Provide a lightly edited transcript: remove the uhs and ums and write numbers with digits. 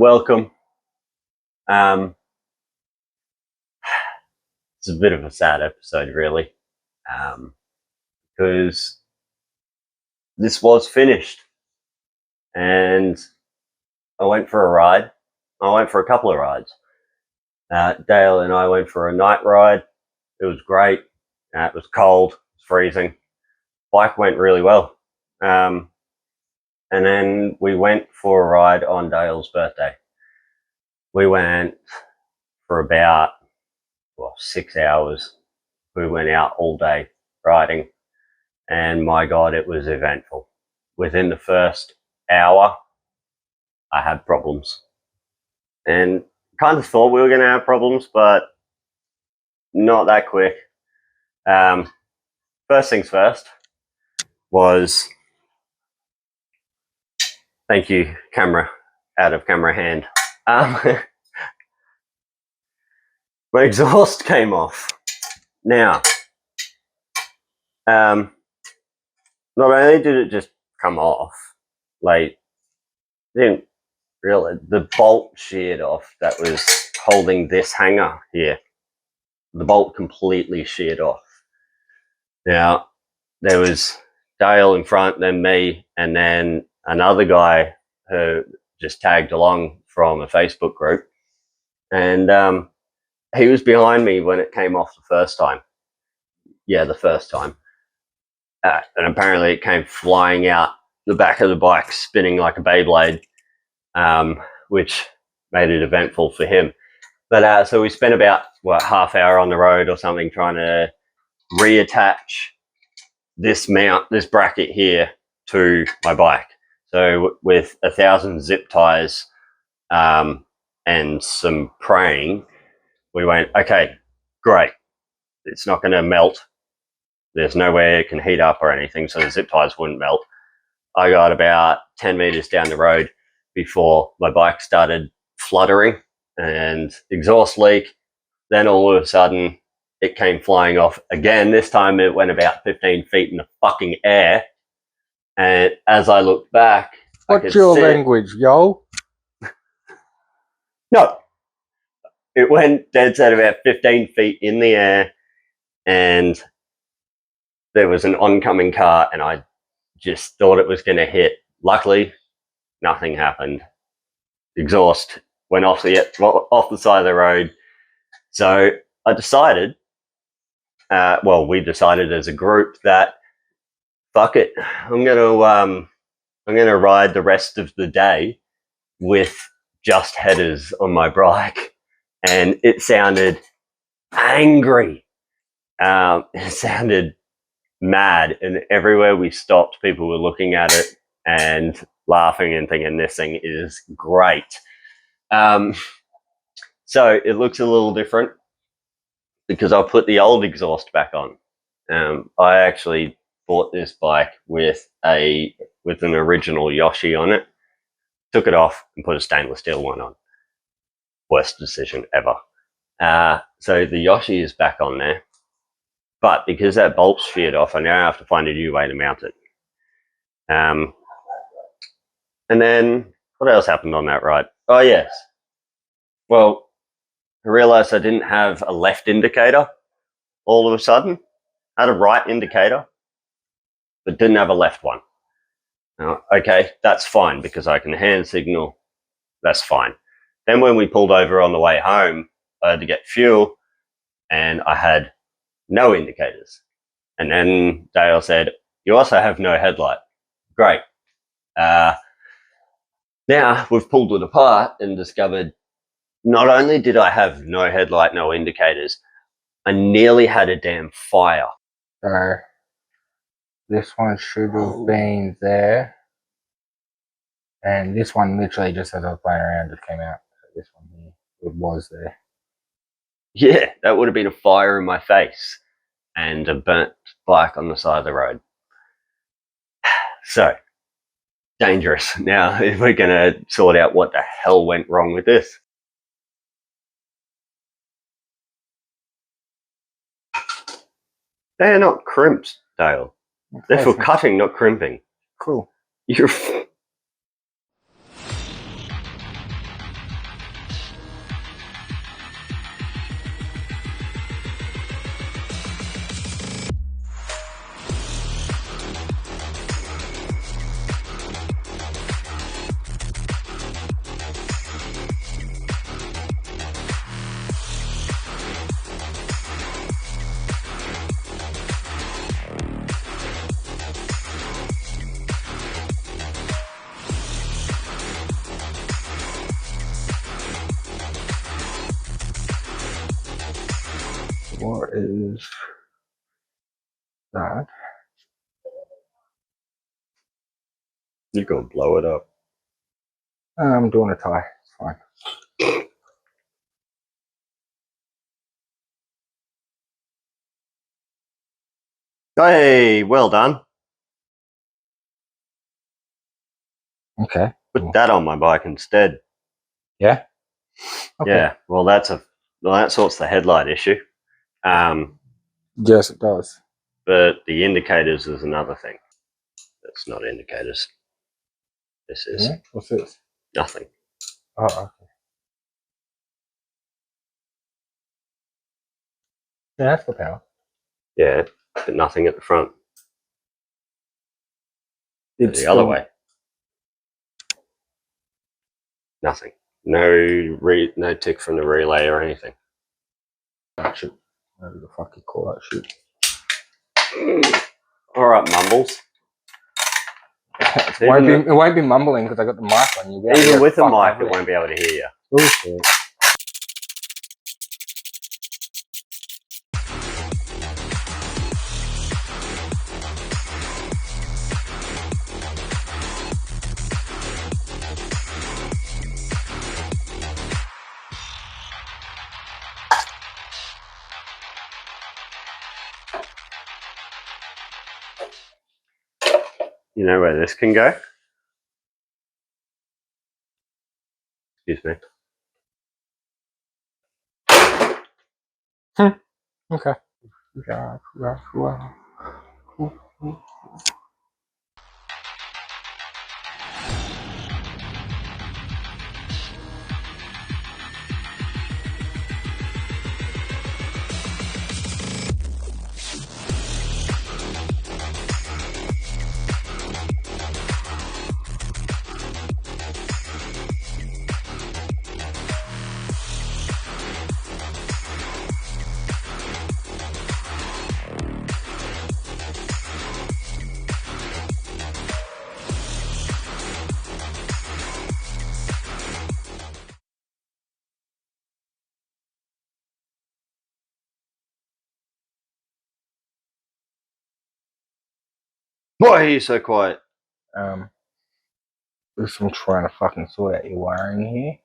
welcome. It's a bit of a sad episode, really, because this was finished, and I went for a ride. I went for a couple of rides. Dale and I went for a night ride. It was great. It was cold, it was freezing. Bike went really well. And then we went for a ride on Dale's birthday. We went for about 6 hours. We went out all day riding, and my God, it was eventful. Within the first hour, I had problems, and kind of thought we were going to have problems, but not that quick. First things first was, thank you, camera, out of camera hand. My exhaust came off. Now, not only did it just come off, like, didn't really, the bolt sheared off that was holding this hanger here. The bolt completely sheared off. Now, there was Dale in front, then me, and then another guy who just tagged along from a Facebook group. And he was behind me when it came off the first time. Yeah, the first time. And apparently it came flying out the back of the bike, spinning like a Beyblade, which made it eventful for him. But so we spent about, half hour on the road or something trying to reattach this mount, this bracket here, to my bike. So with 1,000 zip ties and some praying, we went, okay, great. It's not going to melt. There's no way it can heat up or anything, so the zip ties wouldn't melt. I got about 10 meters down the road before my bike started fluttering and exhaust leak. Then all of a sudden, it came flying off again. This time it went about 15 feet in the fucking air. And as I looked back, what's your language, yo? No. It went dead set about 15 feet in the air, and there was an oncoming car, and I just thought it was going to hit. Luckily, nothing happened. Exhaust went off the side of the road. So I decided, we decided as a group that, fuck it, I'm gonna ride the rest of the day with just headers on my bike, and it sounded angry. It sounded mad, and everywhere we stopped, people were looking at it and laughing and thinking this thing is great. So it looks a little different because I put the old exhaust back on. I actually bought this bike with an original Yoshi on it, took it off and put a stainless steel one on. Worst decision ever. So the Yoshi is back on there, but because that bolt's sheared off, I now have to find a new way to mount it. And then what else happened on that ride? Oh yes, well, I realized I didn't have a left indicator all of a sudden. I had a right indicator, but didn't have a left one. Now, okay, that's fine because I can hand signal. That's fine. Then when we pulled over on the way home, I had to get fuel, and I had no indicators. And then Dale said, you also have no headlight. Great. Now we've pulled it apart and discovered not only did I have no headlight, no indicators, I nearly had a damn fire. So this one should have been there. And this one literally just as I was playing around just came out. So this one here, it was there. Yeah, that would have been a fire in my face and a burnt bike on the side of the road. So, dangerous. Now, if we're going to sort out what the hell went wrong with this. They're not crimps, Dale. Okay. They're for cutting, not crimping. Cool. You're... is that. You're gonna blow it up. I'm doing a tie. It's fine. Hey, well done. Okay. Put that on my bike instead. Yeah. Okay. Yeah. Well, that sorts the headlight issue. Yes, it does. But the indicators is another thing. That's not indicators. This is What's this? nothing. Oh, okay. Yeah, that's the power. Yeah, but nothing at the front. It's the other way. Nothing. No tick from the relay or anything. That shit. Whatever the fuck you call that shit. All right, mumbles. It won't be mumbling because I got the mic on. You'll be able to Even hear with the fuck mic, over it won't be able to hear you. Bullshit. You know where this can go? Excuse me. Okay. Why are you so quiet? Just I'm trying to fucking sort out your wiring here.